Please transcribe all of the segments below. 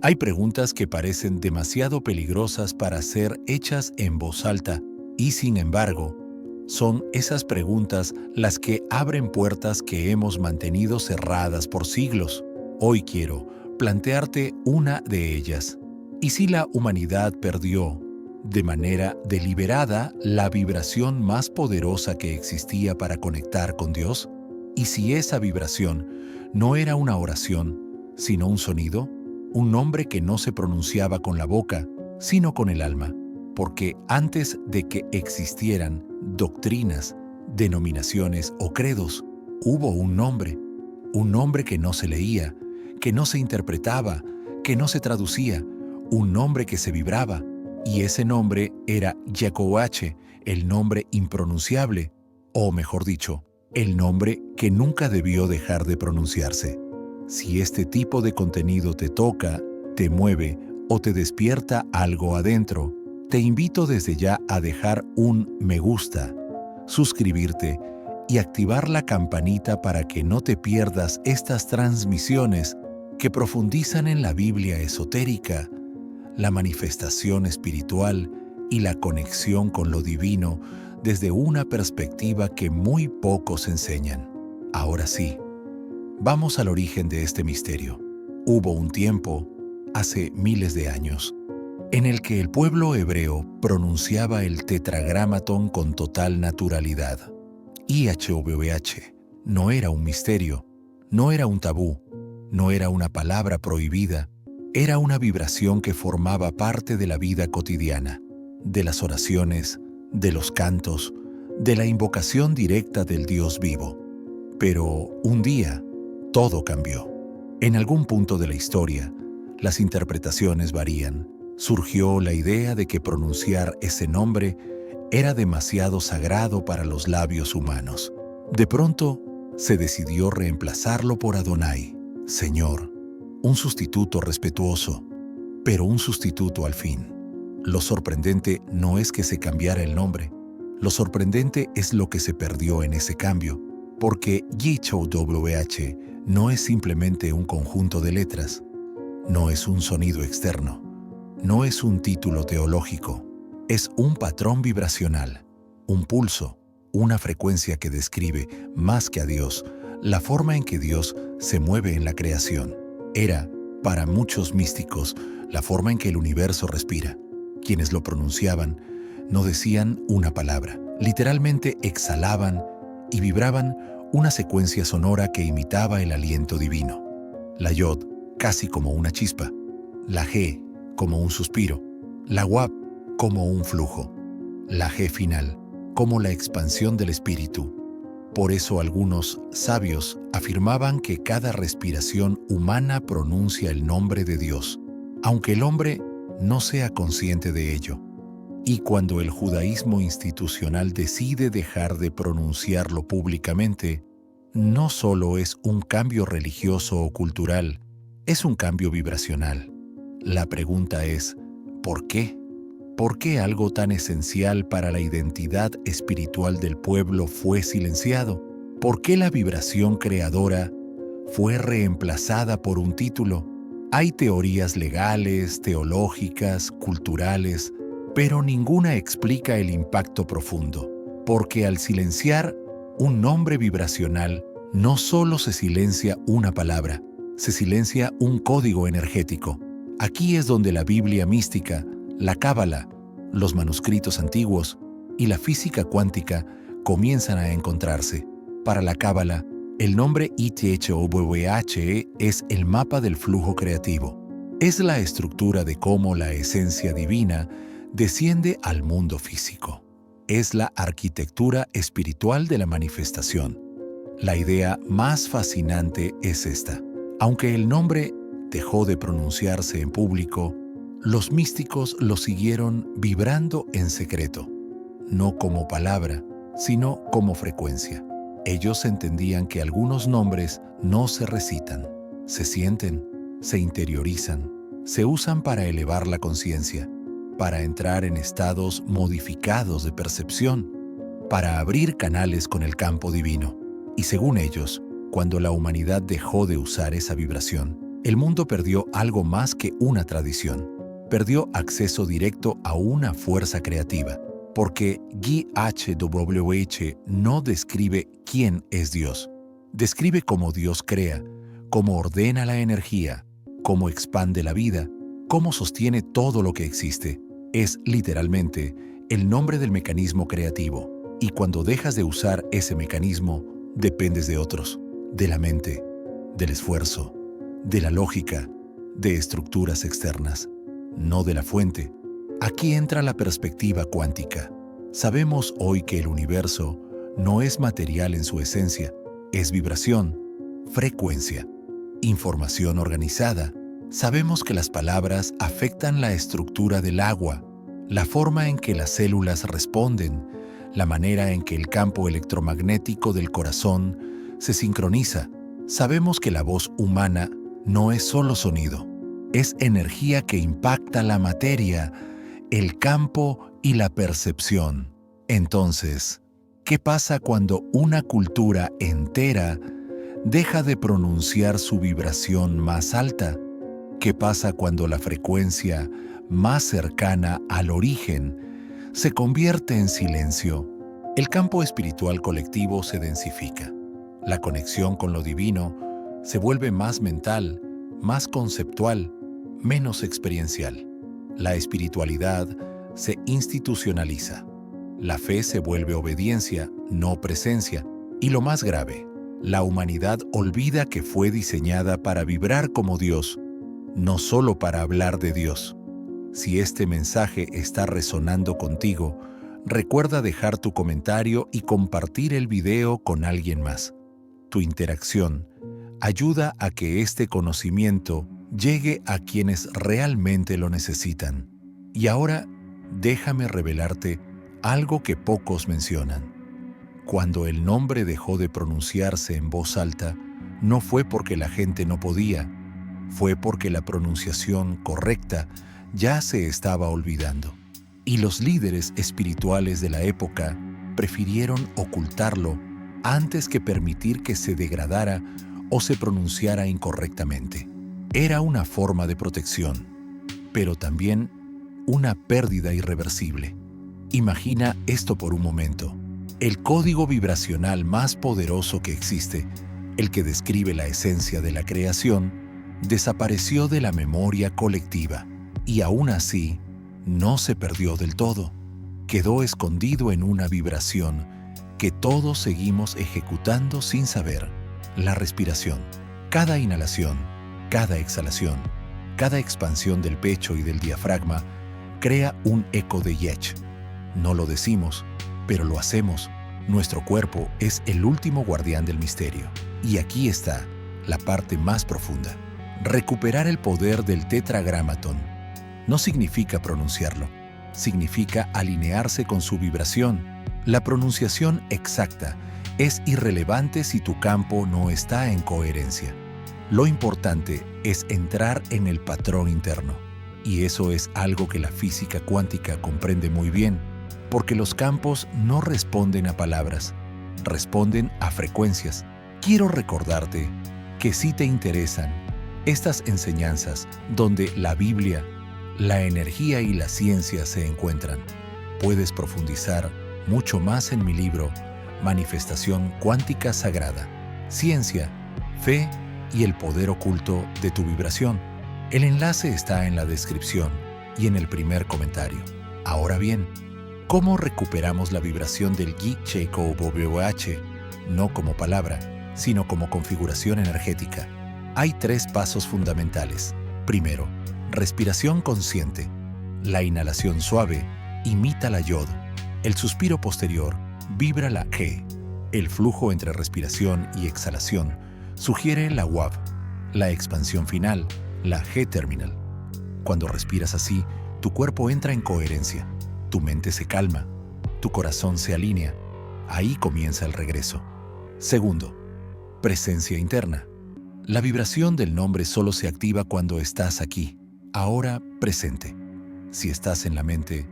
Hay preguntas que parecen demasiado peligrosas para ser hechas en voz alta y, sin embargo, son esas preguntas las que abren puertas que hemos mantenido cerradas por siglos. Hoy quiero plantearte una de ellas. ¿Y si la humanidad perdió, de manera deliberada, la vibración más poderosa que existía para conectar con Dios? ¿Y si esa vibración no era una oración, sino un sonido? Un nombre que no se pronunciaba con la boca, sino con el alma, porque antes de que existieran doctrinas, denominaciones o credos, hubo un nombre que no se leía, que no se interpretaba, que no se traducía, un nombre que se vibraba, y ese nombre era Yacoache, el nombre impronunciable, o mejor dicho, el nombre que nunca debió dejar de pronunciarse. Si este tipo de contenido te toca, te mueve o te despierta algo adentro, te invito desde ya a dejar un me gusta, suscribirte y activar la campanita para que no te pierdas estas transmisiones que profundizan en la Biblia esotérica, la manifestación espiritual y la conexión con lo divino desde una perspectiva que muy pocos enseñan. Ahora sí, vamos al origen de este misterio. Hubo un tiempo, hace miles de años, en el que el pueblo hebreo pronunciaba el tetragramatón con total naturalidad. IHVH no era un misterio, no era un tabú, no era una palabra prohibida, era una vibración que formaba parte de la vida cotidiana, de las oraciones, de los cantos, de la invocación directa del Dios vivo. Pero un día, todo cambió. En algún punto de la historia, las interpretaciones varían. Surgió la idea de que pronunciar ese nombre era demasiado sagrado para los labios humanos. De pronto, se decidió reemplazarlo por Adonai, Señor, un sustituto respetuoso, pero un sustituto al fin. Lo sorprendente no es que se cambiara el nombre, lo sorprendente es lo que se perdió en ese cambio, porque YHWH no es simplemente un conjunto de letras, no es un sonido externo, no es un título teológico, es un patrón vibracional, un pulso, una frecuencia que describe, más que a Dios, la forma en que Dios se mueve en la creación. Era, para muchos místicos, la forma en que el universo respira. Quienes lo pronunciaban no decían una palabra, literalmente exhalaban y vibraban una secuencia sonora que imitaba el aliento divino. La Yod, casi como una chispa, la G, como un suspiro, la Wab, como un flujo, la G final, como la expansión del espíritu. Por eso algunos sabios afirmaban que cada respiración humana pronuncia el nombre de Dios, aunque el hombre no sea consciente de ello. Y cuando el judaísmo institucional decide dejar de pronunciarlo públicamente, no solo es un cambio religioso o cultural, es un cambio vibracional. La pregunta es, ¿por qué? ¿Por qué algo tan esencial para la identidad espiritual del pueblo fue silenciado? ¿Por qué la vibración creadora fue reemplazada por un título? Hay teorías legales, teológicas, culturales, pero ninguna explica el impacto profundo, porque al silenciar un nombre vibracional, no solo se silencia una palabra, se silencia un código energético. Aquí es donde la Biblia mística, la Cábala, los manuscritos antiguos y la física cuántica comienzan a encontrarse. Para la Cábala, el nombre ITHOVH es el mapa del flujo creativo. Es la estructura de cómo la esencia divina desciende al mundo físico. Es la arquitectura espiritual de la manifestación. La idea más fascinante es esta. Aunque el nombre dejó de pronunciarse en público, los místicos lo siguieron vibrando en secreto, no como palabra, sino como frecuencia. Ellos entendían que algunos nombres no se recitan, se sienten, se interiorizan, se usan para elevar la conciencia, para entrar en estados modificados de percepción, para abrir canales con el campo divino. Y según ellos, cuando la humanidad dejó de usar esa vibración, El mundo perdió algo más que una tradición. Perdió acceso directo a una fuerza creativa, porque Guy H.W.H. no describe quién es Dios. Describe cómo Dios crea, cómo ordena la energía, cómo expande la vida, cómo sostiene todo lo que existe. Es literalmente el nombre del mecanismo creativo. Y cuando dejas de usar ese mecanismo, dependes de otros, de la mente, del esfuerzo, de la lógica, de estructuras externas, no de la fuente. Aquí entra la perspectiva cuántica. Sabemos hoy que el universo no es material en su esencia, es vibración, frecuencia, información organizada. Sabemos que las palabras afectan la estructura del agua, la forma en que las células responden, la manera en que el campo electromagnético del corazón se sincroniza. Sabemos que la voz humana no es solo sonido, es energía que impacta la materia, el campo y la percepción. Entonces, ¿qué pasa cuando una cultura entera deja de pronunciar su vibración más alta? ¿Qué pasa cuando la frecuencia más cercana al origen se convierte en silencio? El campo espiritual colectivo se densifica. La conexión con lo divino se vuelve más mental, más conceptual, menos experiencial. La espiritualidad se institucionaliza. La fe se vuelve obediencia, no presencia. Y lo más grave, la humanidad olvida que fue diseñada para vibrar como Dios, no solo para hablar de Dios. Si este mensaje está resonando contigo, recuerda dejar tu comentario y compartir el video con alguien más. Tu interacción ayuda a que este conocimiento llegue a quienes realmente lo necesitan. Y ahora, déjame revelarte algo que pocos mencionan. Cuando el nombre dejó de pronunciarse en voz alta, no fue porque la gente no podía, fue porque la pronunciación correcta ya se estaba olvidando. Y los líderes espirituales de la época prefirieron ocultarlo antes que permitir que se degradara o se pronunciara incorrectamente. Era una forma de protección, pero también una pérdida irreversible. Imagina esto por un momento. El código vibracional más poderoso que existe, el que describe la esencia de la creación, desapareció de la memoria colectiva y aún así no se perdió del todo. Quedó escondido en una vibración que todos seguimos ejecutando sin saber. La respiración. Cada inhalación, cada exhalación, cada expansión del pecho y del diafragma crea un eco de Yech. No lo decimos, pero lo hacemos. Nuestro cuerpo es el último guardián del misterio. Y aquí está la parte más profunda. Recuperar el poder del tetragramatón no significa pronunciarlo, significa alinearse con su vibración. La pronunciación exacta es irrelevante si tu campo no está en coherencia. Lo importante es entrar en el patrón interno. Y eso es algo que la física cuántica comprende muy bien, porque los campos no responden a palabras, responden a frecuencias. Quiero recordarte que si te interesan estas enseñanzas donde la Biblia, la energía y la ciencia se encuentran, puedes profundizar mucho más en mi libro Manifestación Cuántica Sagrada, Ciencia, Fe y el Poder Oculto de tu Vibración. El enlace está en la descripción y en el primer comentario. Ahora bien, ¿cómo recuperamos la vibración del Gi Cheiko WH? No como palabra, sino como configuración energética. Hay 3 pasos fundamentales. Primero, respiración consciente. La inhalación suave imita la Yod. El suspiro posterior vibra la G. El flujo entre respiración y exhalación sugiere la Wav. La expansión final, la G terminal. Cuando respiras así, tu cuerpo entra en coherencia, tu mente se calma, tu corazón se alinea. Ahí comienza el regreso. Segundo, presencia interna. La vibración del nombre solo se activa cuando estás aquí, ahora presente. Si estás en la mente,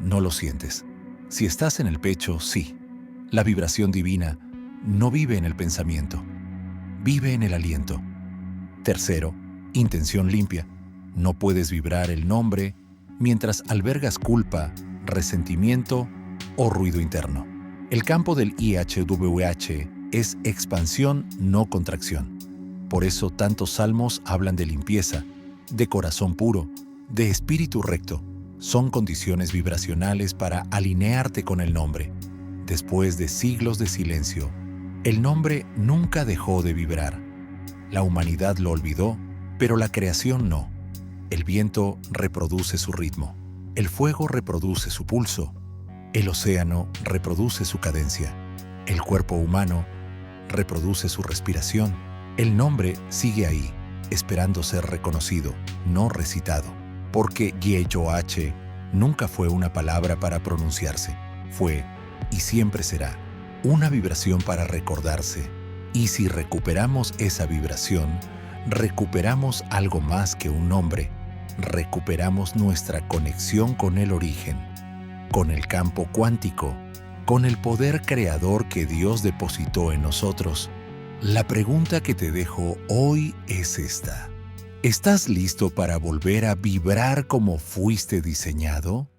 no lo sientes. Si estás en el pecho, sí. La vibración divina no vive en el pensamiento, vive en el aliento. Tercero, Intención limpia. No puedes vibrar el nombre mientras albergas culpa, resentimiento o ruido interno. El campo del IHWH es expansión, no contracción. Por eso tantos salmos hablan de limpieza, de corazón puro, de espíritu recto. Son condiciones vibracionales para alinearte con el nombre. Después de siglos de silencio, el nombre nunca dejó de vibrar. La humanidad lo olvidó, pero la creación no. El viento reproduce su ritmo, el fuego reproduce su pulso, el océano reproduce su cadencia, el cuerpo humano reproduce su respiración. El nombre sigue ahí, esperando ser reconocido, no recitado, porque YHWH nunca fue una palabra para pronunciarse, fue, y siempre será, una vibración para recordarse. Y si recuperamos esa vibración, recuperamos algo más que un nombre, recuperamos nuestra conexión con el origen, con el campo cuántico, con el poder creador que Dios depositó en nosotros. La pregunta que te dejo hoy es esta. ¿Estás listo para volver a vibrar como fuiste diseñado?